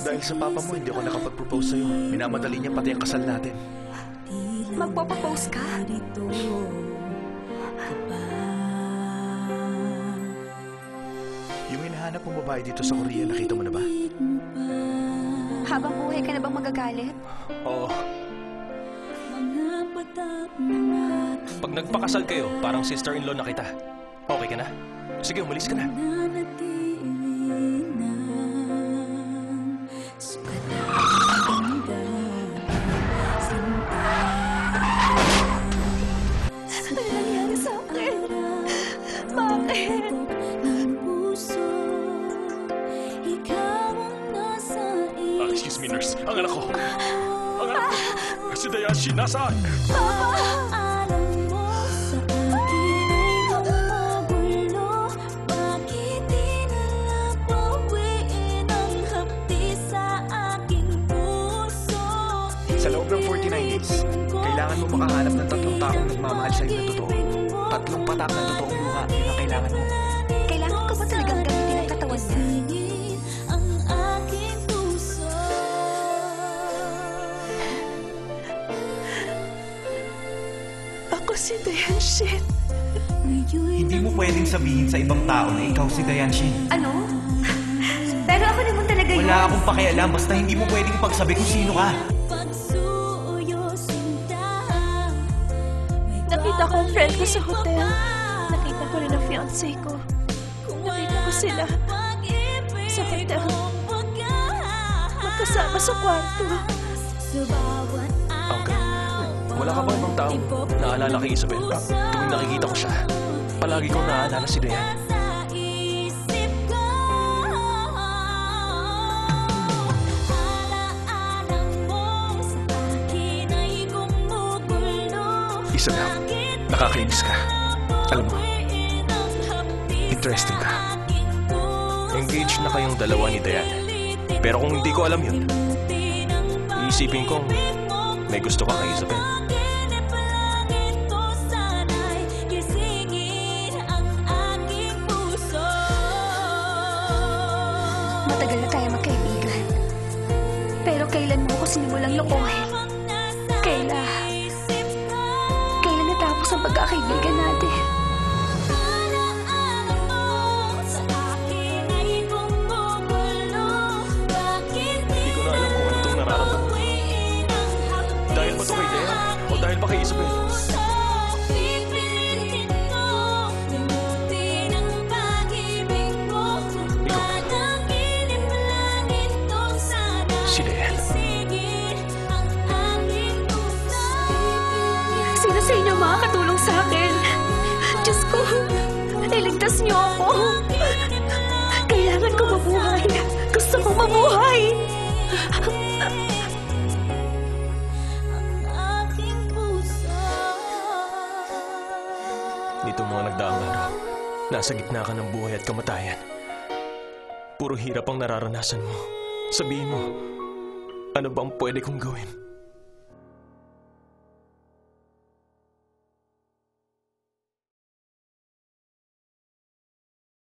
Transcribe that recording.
Dahil sa papa mo, hindi ako nakapag-propose sa'yo. Minamadali niya pati ang kasal natin. Magpapapose ka? Yung hinahanap mong babae dito sa Korea, nakita mo na ba? Habang buhay ka na bang magagalit? Oo. Pag nagpakasal kayo, parang sister-in-law na kita. Okay ka na? Sige, umalis ka na. Ano nangyari sa akin? Bakit? Excuse me, nurse. Ang anak ko! Ang anak ko! Si Dayashi, nasaan? Sa loob ng 49 days, kailangan mo makahanap ng 3 taong nagmamahal sa'yo na totoo. 3 patak ng totoong luha, yun ang kailangan mo. Kailangan ko ba talagang gamitin ang katawan niya? Ako si Dayanshin. Hindi mo pwedeng sabihin sa ibang tao na ikaw si Dayanshin. Ano? Pero ako naman talaga yun. Wala akong pakialam, basta hindi mo pwedeng pagsabi kung sino ka. Nakita ko ang friend ko sa hotel. Nakita ko rin ang fiancé ko. Nakita ko sila sa hotel. Magkasama sa kwarto. Uncle, wala ka bang ibang taong naalala kay Isabel? Tuwing nakikita ko siya, palagi kong naaalala si Dayan. Isabel, nakakainis ka. Alam mo, interesting ka. Engaged na kayong dalawa ni Dayan. Pero kung hindi ko alam yun, iisipin kong may gusto ka kay Isabel. Matagal na tayo magkaibigan. Pero kailan mo ako sinimulang lokohin? Kailan natapos ang pagkakaibigan natin? Hindi ko na alam kung ano itong nararamdaman mo. Dahil ba ito kay Dayan? O dahil ba kay Isabel? Si Dayan. Sino sa inyo makakatulong sa akin? Diyos ko, iligtas niyo ako. Kailangan ko mabuhay. Gusto kong mabuhay. Dito mga nagdaang araw, nasa gitna ka ng buhay at kamatayan. Puro hirap ang nararanasan mo. Sabihin mo, ano bang pwede kong gawin?